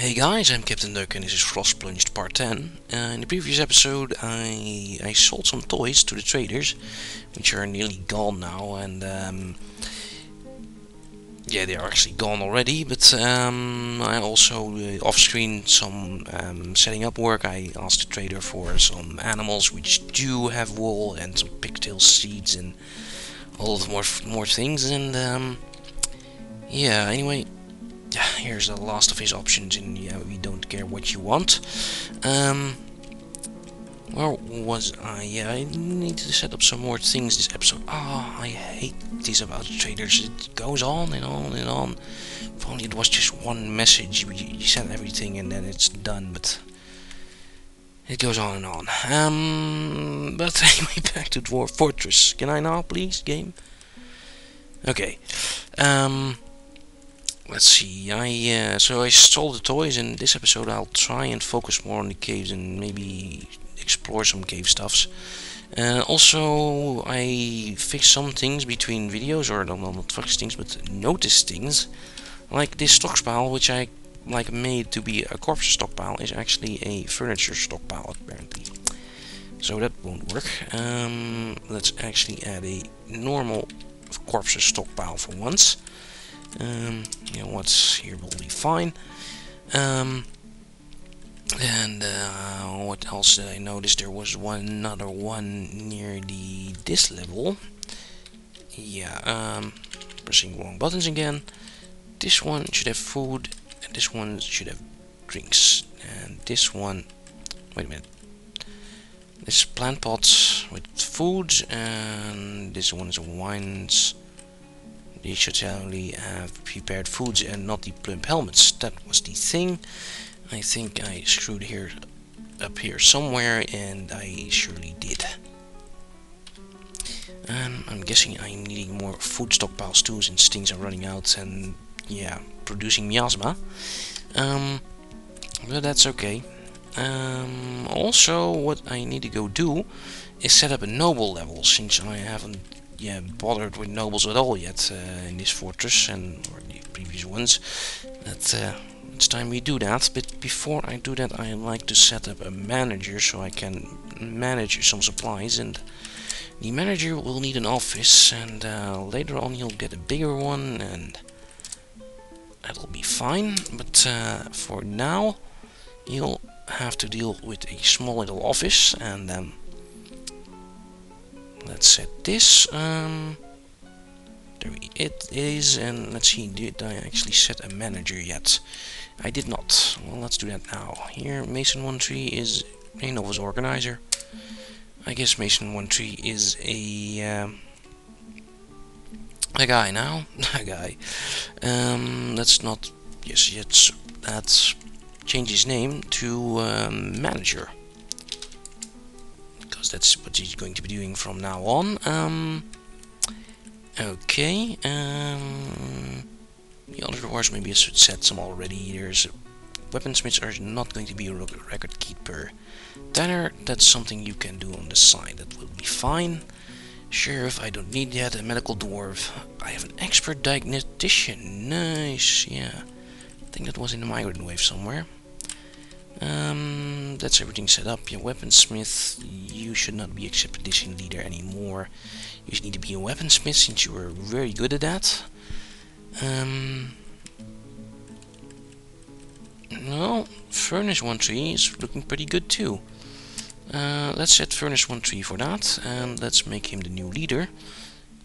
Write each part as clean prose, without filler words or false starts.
Hey guys, I'm captnduck and this is Frostplunged part 10. In the previous episode I sold some toys to the traders, which are nearly gone now, and yeah, they are actually gone already, but I also, off-screen, some setting up work. I asked the trader for some animals which do have wool and some pigtail seeds and a lot more things, and yeah, anyway. Yeah, here's the last of his options, and yeah, we don't care what you want. Where was I? Yeah, I need to set up some more things this episode. Ah, I hate this about traders. It goes on and on and on. If only it was just one message, you send everything and then it's done, but it goes on and on. But anyway, back to Dwarf Fortress. Can I now, please, game? Okay. Let's see, so I stole the toys. In this episode I'll try and focus more on the caves and maybe explore some cave stuffs. Also, I fixed some things between videos, or not fixed things, but noticed things. Like this stockpile, which I made to be a corpse stockpile, is actually a furniture stockpile apparently. So that won't work. Let's actually add a normal corpse stockpile for once. You know, what's here will be fine. And what else did I notice? There was another one near this level. Yeah, pressing wrong buttons again. This one should have food, and this one should have drinks, and this one, wait a minute, this plant pot with food, and this one is wines. They should only have prepared foods and not the plump helmets. That was the thing. I think I screwed up here somewhere, and I surely did. I'm guessing I'm needing more food stockpiles too, since things are running out and yeah, producing miasma. But that's okay. Also, what I need to go do is set up a noble level, since I haven't bothered with nobles at all yet in this fortress or the previous ones. It's time we do that. But before I do that, I like to set up a manager so I can manage some supplies, and the manager will need an office, and later on he'll get a bigger one, and that'll be fine. But for now he'll have to deal with a small little office, and let's set this. There it is, and let's see, did I actually set a manager yet? I did not. Well, let's do that now. Here, Mason 13 is a novice organizer. I guess Mason 13 is a guy now. A guy. Let's not. Yes. Let's change his name to manager. That's what he's going to be doing from now on. Okay. The other dwarves, maybe I should set some already. There's weaponsmiths are not going to be a record keeper. Tanner, that's something you can do on the side. That will be fine. Sheriff, I don't need that. A medical dwarf. I have an expert diagnostician. Nice. Yeah. I think that was in the migrant wave somewhere. That's everything set up. Your weaponsmith, you should not be expedition leader anymore. You just need to be a weaponsmith, since you were very good at that. Well, Furnace 13 is looking pretty good too. Let's set Furnace 13 for that, and let's make him the new leader.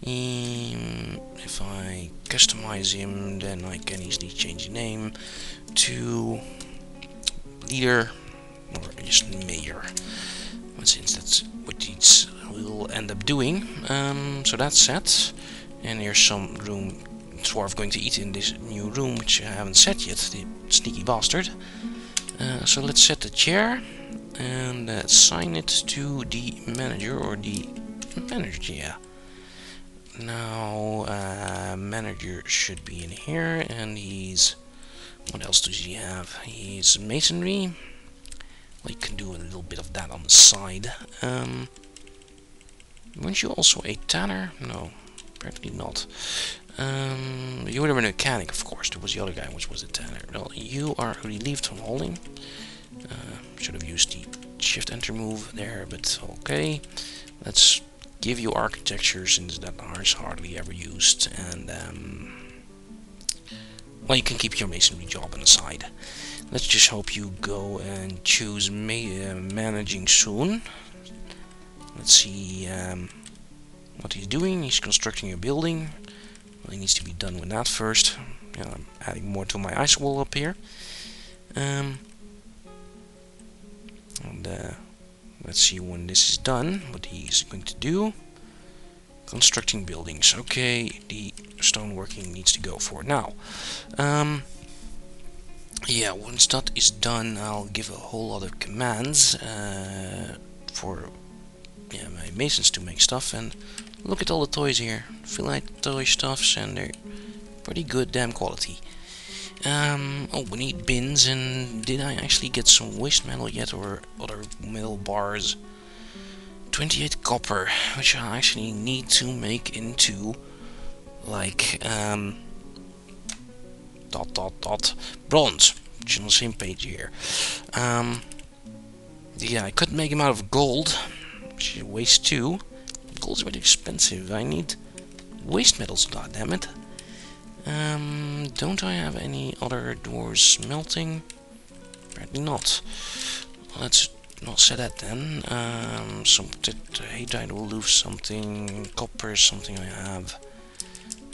If I customize him, then I can easily change the name to leader, or just mayor, since that's what these will end up doing. So that's set, and here's some room dwarf going to eat in this new room, which I haven't set yet, the sneaky bastard. So let's set the chair and assign it to the manager, or the manager. Yeah. Now manager should be in here, and he's, what else does he have? He's masonry. Well, you can do a little bit of that on the side. Weren't you also a tanner? No, apparently not. You were a mechanic, of course. There was the other guy, which was a tanner. Well, you are relieved from hauling. Should have used the shift-enter move there, but okay. Let's give you architecture, since that is hardly ever used, and well, you can keep your masonry job on the side. Let's just hope you go and choose managing soon. Let's see what he's doing. He's constructing a building. Well, he needs to be done with that first. Yeah, I'm adding more to my ice wall up here. Let's see when this is done, what he's going to do. Constructing buildings. Okay, the stoneworking needs to go for now. Yeah, once that is done, I'll give a whole lot of commands for my masons to make stuff. And look at all the toys here. Feel like toy stuffs, and they're pretty good damn quality. Oh, we need bins, and did I actually get some waste metal yet, or other metal bars? 28 copper, which I actually need to make into, like, bronze, which is on the same page here. Yeah, I could make him out of gold, which is waste too. Gold's very expensive. I need waste metals, goddammit. Don't I have any other doors smelting? Apparently not. Let's not say that then. Some hadrite will lose something. Copper is something I have.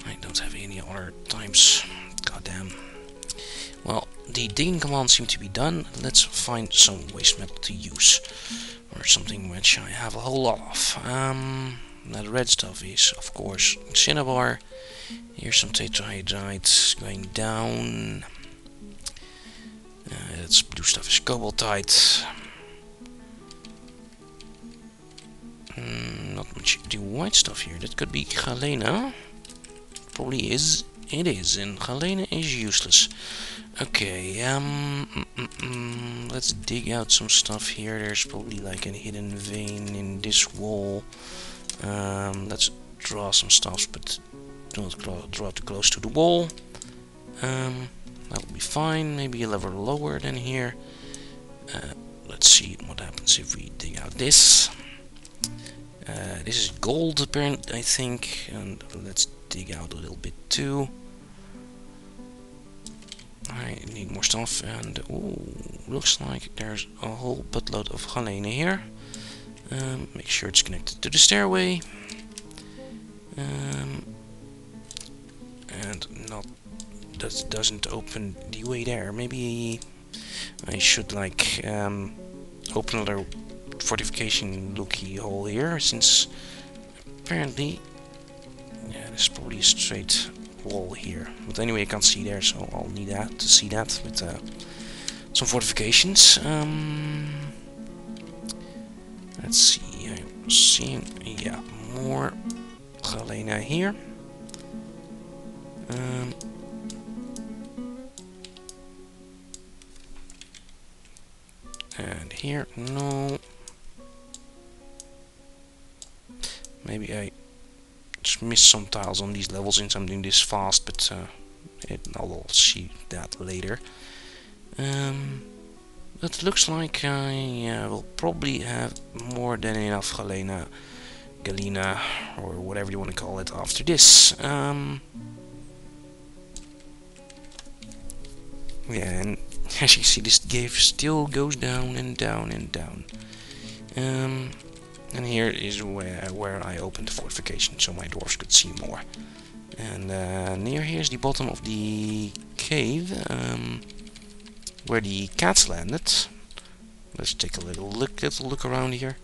I don't have any other times. Goddamn. Well, the digging commands seem to be done. Let's find some waste metal to use, or something which I have a whole lot of. Now the red stuff is, of course, cinnabar. Here's some tetrahydrite going down. That's blue stuff is cobaltite. Not much the white stuff here. That could be galena. Probably is. It is, and galena is useless. Okay, let's dig out some stuff here. There's probably like a hidden vein in this wall. Let's draw some stuff, but don't draw too close to the wall. That'll be fine. Maybe a level lower than here. Let's see what happens if we dig out this. This is gold, apparently, I think, and let's dig out a little bit too. I need more stuff, and looks like there's a whole buttload of galena here. Make sure it's connected to the stairway. And that doesn't open the way there. Maybe I should like open another fortification looky hole here, since apparently there's probably a straight wall here. But anyway, I can't see there, so I'll need that to see that with some fortifications. Let's see. I'm seeing more galena here. And here, no. Maybe I just missed some tiles on these levels since I'm doing this fast, but I'll see that later. It looks like I will probably have more than enough galena, or whatever you want to call it, after this. Yeah, and as you see, this cave still goes down and down and down. And here is where I opened the fortification, so my dwarves could see more. And near here is the bottom of the cave, where the cats landed. Let's take a little look around here.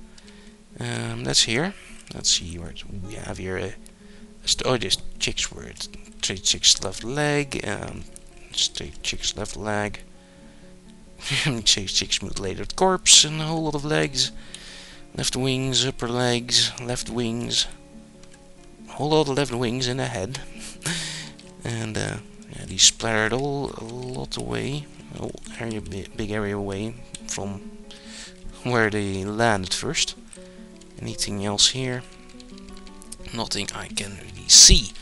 That's here. Let's see what we have here. Oh, there's chicks were straight chicks left leg. Straight chicks left leg. Chicks mutilated corpse and a whole lot of legs. Left wings, upper legs, left wings. A whole lot of left wings and a head. And these splattered a lot away. Big area away from where they landed first. Anything else here? Nothing I can really see.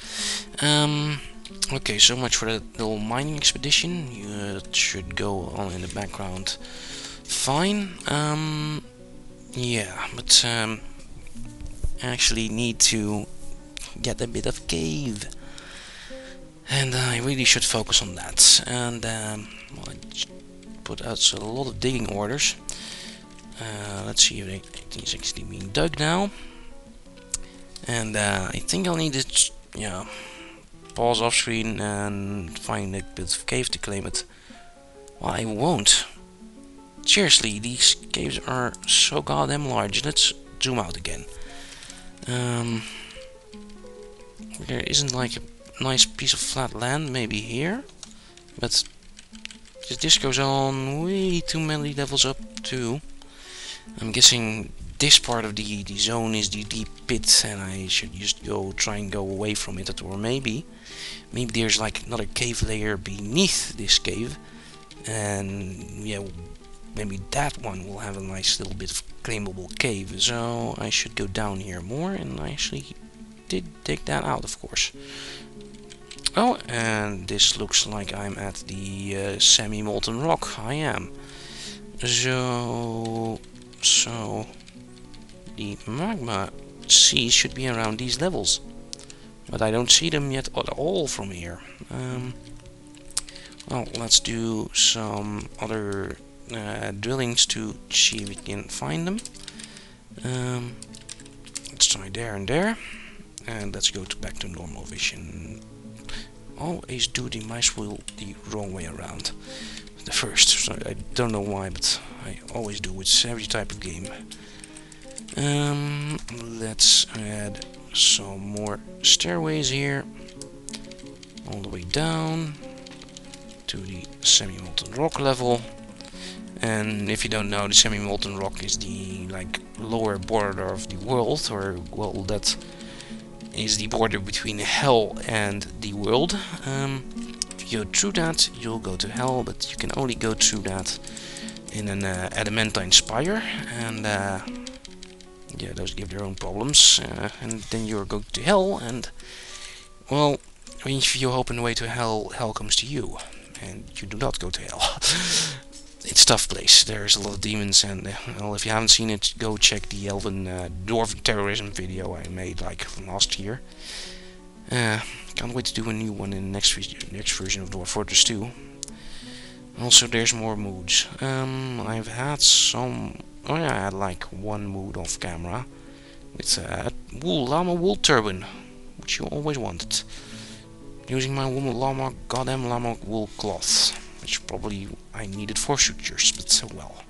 Okay, so much for that little mining expedition. You should go on in the background fine. Yeah, but I actually need to get a bit of cave, and I really should focus on that. And well, I put out a lot of digging orders. Let's see if it's actually being dug now. And I think I'll need to, yeah, pause off screen and find a bit of cave to claim it. Well, I won't. Seriously, these caves are so goddamn large. Let's zoom out again. There isn't like a nice piece of flat land, maybe here, but this goes on way too many levels up too. I'm guessing this part of the zone is the deep pit, and I should just try and go away from it, or maybe there's like another cave layer beneath this cave, and yeah, maybe that one will have a nice little bit of claimable cave. So I should go down here more, and I actually did take that out, of course. Oh, and this looks like I'm at the semi-molten rock. I am. So the magma seas should be around these levels, but I don't see them yet at all from here. Well, let's do some other drillings to see if we can find them. Let's try there and there, and let's go back to normal vision. Always do the mice wheel the wrong way around. The first, so I don't know why, but I always do with every type of game. Let's add some more stairways here, all the way down to the semi-molten rock level. And if you don't know, the semi-molten rock is the lower border of the world, or well, that is the border between hell and the world. If you go through that, you'll go to hell, but you can only go through that in an adamantine spire, and yeah, those give their own problems, and then you're going to hell, and well, if you open the way to hell, hell comes to you, and you do not go to hell. It's a tough place. There's a lot of demons, and well, if you haven't seen it, go check the Elven Dwarven Terrorism video I made last year. Can't wait to do a new one in the next version of Dwarf Fortress 2. Also, there's more moods. I've had some. Oh yeah, I had like one mood off camera with a llama wool turban, which you always wanted, using my goddamn llama wool cloth, which probably I needed for sutures, but so well.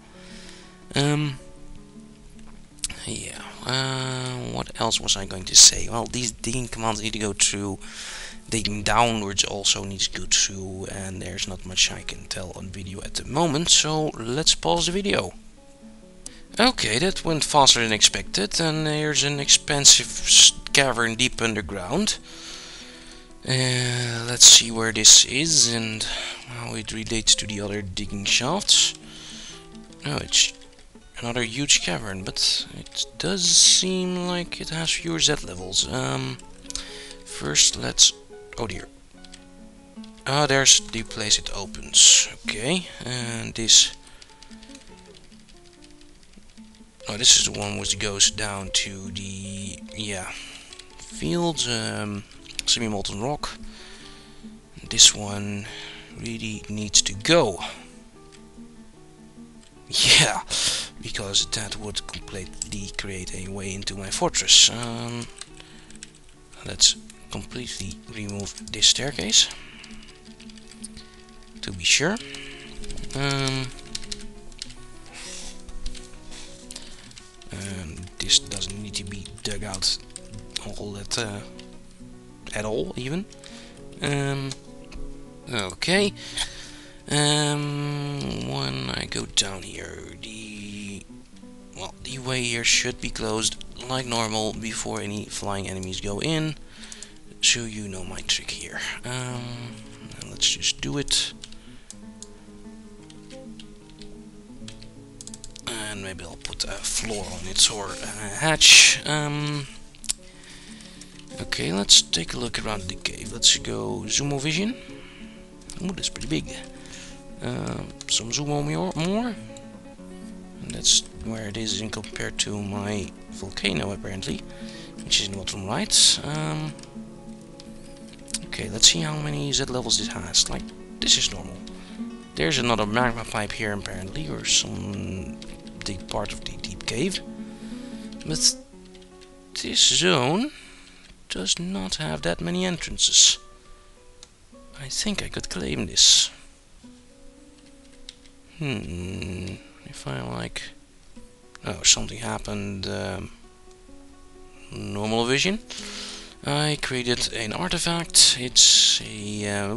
Yeah. What else was I going to say? Well, these digging commands need to go through. Digging downwards also needs to go through, and there's not much I can tell on video at the moment, so let's pause the video. Okay, that went faster than expected, and there's an expansive cavern deep underground. Let's see where this is and how it relates to the other digging shafts. Oh, it's another huge cavern, but it does seem like it has fewer Z levels. First let's... oh dear. Ah, there's the place it opens. Okay, and this... oh, this is the one which goes down to the... yeah... fields, semi-molten rock. This one really needs to go. Yeah, because that would completely create a way into my fortress. Let's completely remove this staircase, to be sure. This doesn't need to be dug out all that at all, even. Okay. When I go down here, the way here should be closed like normal before any flying enemies go in. So you know my trick here. Let's just do it. And maybe I'll put a floor on it or a hatch. Okay, let's take a look around the cave. Let's go zoom vision. Ooh, that's pretty big. Some zoom more. And that's where it is in compared to my volcano apparently, which is in the bottom right. Okay, let's see how many Z levels this has. Like, this is normal. There's another magma pipe here apparently, or some deep part of the deep cave. But this zone does not have that many entrances. I think I could claim this. If I like... Oh, something happened. Normal vision. I created an artifact. It's a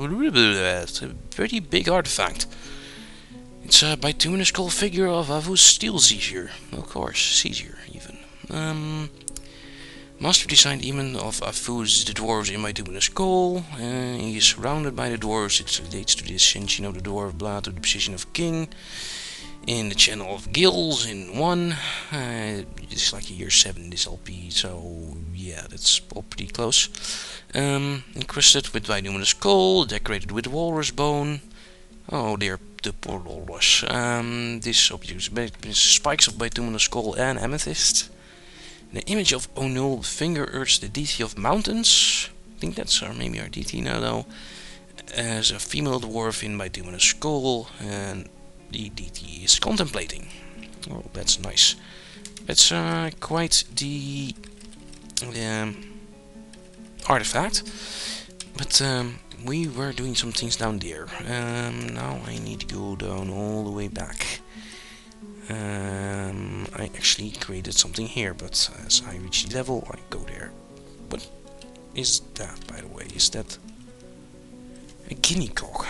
pretty big artifact. It's a bituminous skull figure of Avu's steel seizure. Of course, seizure even. Master designed demon of Avu's the dwarves in bituminous skull. He is surrounded by the dwarves. It relates to the ascension of the dwarf blood to the position of king. In the channel of gills in 1. It's like a year 7 this LP, so yeah, that's all pretty close. Encrusted with bituminous skull, decorated with walrus bone. Oh dear, the poor walrus. This object is spikes of bituminous skull and amethyst. The image of O'Neill finger urged the deity of mountains. I think that's maybe our deity now though. As a female dwarf in bituminous skull, and the deity is contemplating. Oh, that's nice. That's quite the artifact. But we were doing some things down there. Now I need to go down all the way back. I actually created something here, but as I reach the level, I go there. What is that, by the way? Is that a guinea cock?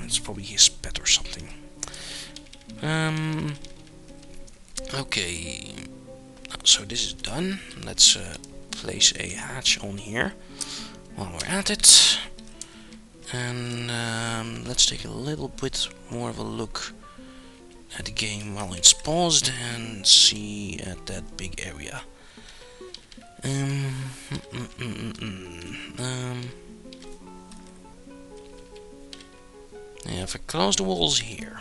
It's probably his pet or something. Okay, so this is done. Let's place a hatch on here while we're at it, and let's take a little bit more of a look at the game while it's paused and see at that big area. Yeah, if I close the walls here,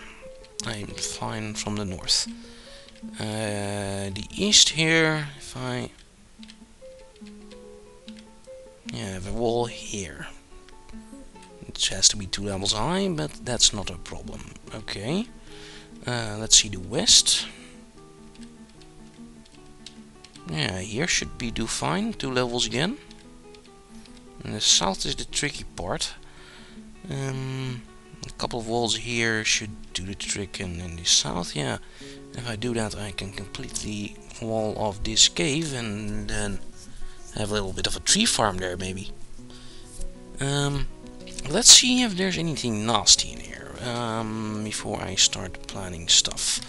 I'm fine from the north. The east here, if I... Yeah, I have a wall here. It has to be 2 levels high, but that's not a problem. Okay. Let's see the west. Yeah, here should be do fine. 2 levels again. And the south is the tricky part. A couple of walls here should do the trick, and in the south, yeah. If I do that, I can completely wall off this cave and then have a little bit of a tree farm there, maybe. Let's see if there's anything nasty in here before I start planning stuff.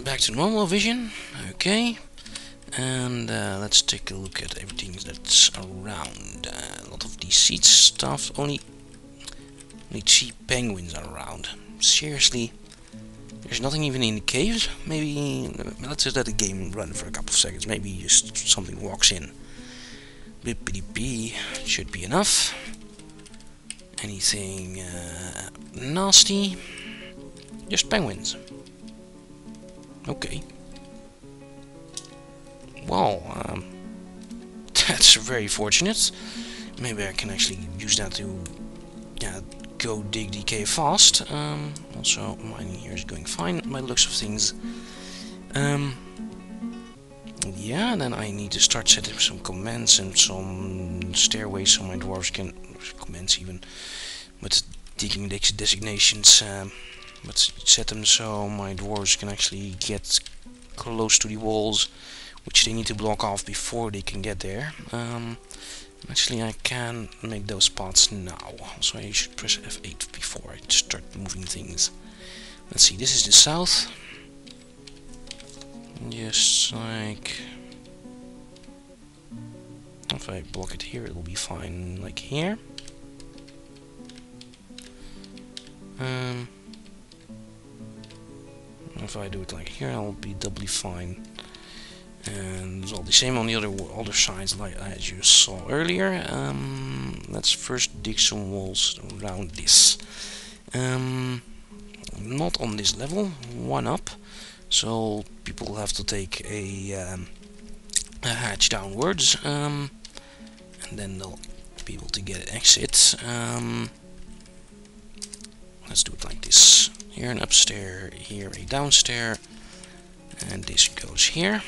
Back to normal vision, okay. And let's take a look at everything that's around. A lot of these seed stuff. Only 3 penguins are around. Seriously, there's nothing even in the caves. Maybe let's just let the game run for a couple of seconds. Maybe just something walks in. Blippity-bee should be enough. Anything nasty? Just penguins. Okay. Well, that's very fortunate. Maybe I can actually use that to, yeah, go dig the cave fast. Also, mining here is going fine by the looks of things. Yeah, then I need to start setting some commands and some stairways so my dwarves can... Commands even, but digging designations, but set them so my dwarves can actually get close to the walls, which they need to block off before they can get there. Actually, I can make those spots now, so I should press F8 before I start moving things. Let's see, this is the south. Just like... If I block it here, it'll be fine, like here. If I do it like here, I'll be doubly fine. And it's all the same on the other sides, like as you saw earlier. Let's first dig some walls around this. Not on this level, one up. So people have to take a hatch downwards, and then they'll be able to get an exit. Let's do it like this. Here an upstairs, here a downstairs, and this goes here.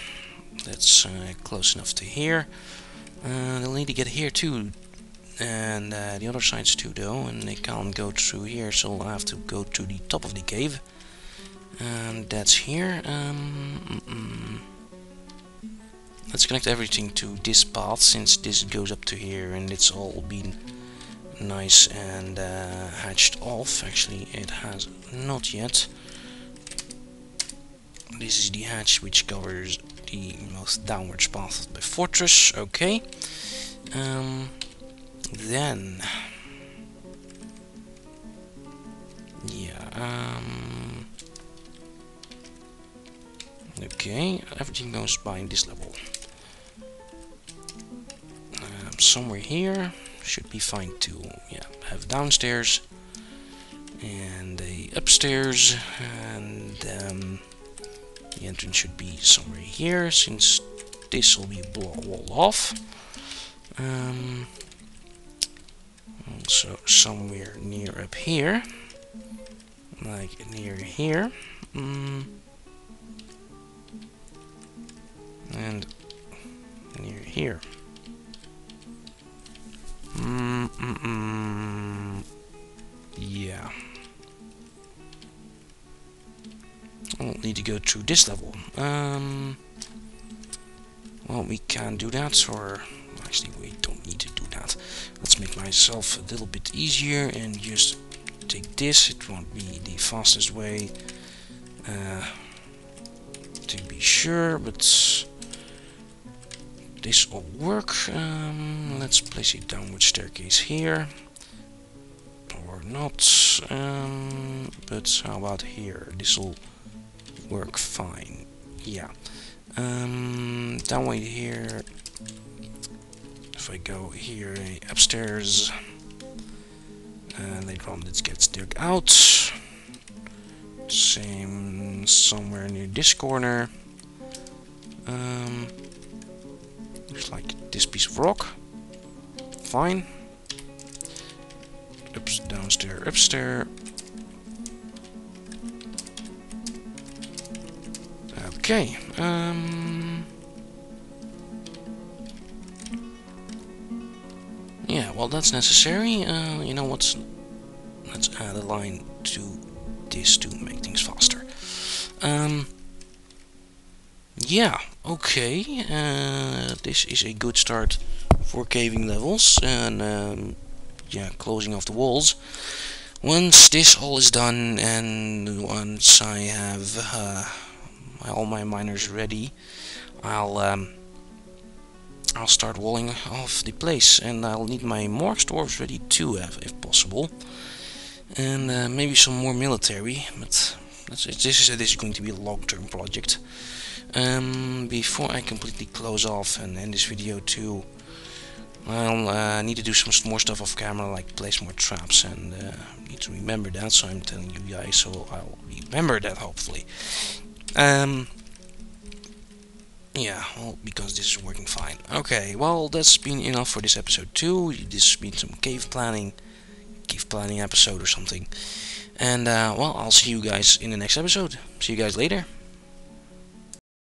That's close enough to here. They'll need to get here too, and the other sides too though, and they can't go through here, so I'll have to go to the top of the cave. And that's here. Let's connect everything to this path, since this goes up to here and it's all been nice and hatched off. Actually, it has not yet. This is the hatch which covers the most downwards path of the fortress. Okay. Then yeah, okay, everything goes by this level. Somewhere here should be fine too. Yeah, have downstairs and a upstairs, and the entrance should be somewhere here, since this will be walled off. Also somewhere near up here, like near here, and near here. Yeah. I'll need to go through this level. Well, we can do that, or actually we don't need to do that. Let's make myself a little bit easier and just take this. It won't be the fastest way, to be sure, but this will work. Let's place a downward staircase here, or not, but how about here? This will work fine. Yeah. Downward here. If I go here, upstairs, later on it gets dug out. Same somewhere near this corner. Looks like this piece of rock. Fine. Oops, downstairs, upstairs. Okay. Yeah, well, that's necessary. You know what? Let's add a line to this to make things faster. Yeah, okay. This is a good start for caving levels, and yeah, closing off the walls. Once this all is done, and once I have all my miners ready, I'll start walling off the place, and I'll need my more dwarves ready too, if possible, and maybe some more military. But this is going to be a long-term project. Before I completely close off and end this video too, I'll need to do some more stuff off camera, like place more traps, and need to remember that, so I'm telling you guys, so I'll remember that hopefully. Yeah, well, because this is working fine. Okay, well, that's been enough for this episode too. This has been some cave planning episode or something. And well, I'll see you guys in the next episode. See you guys later.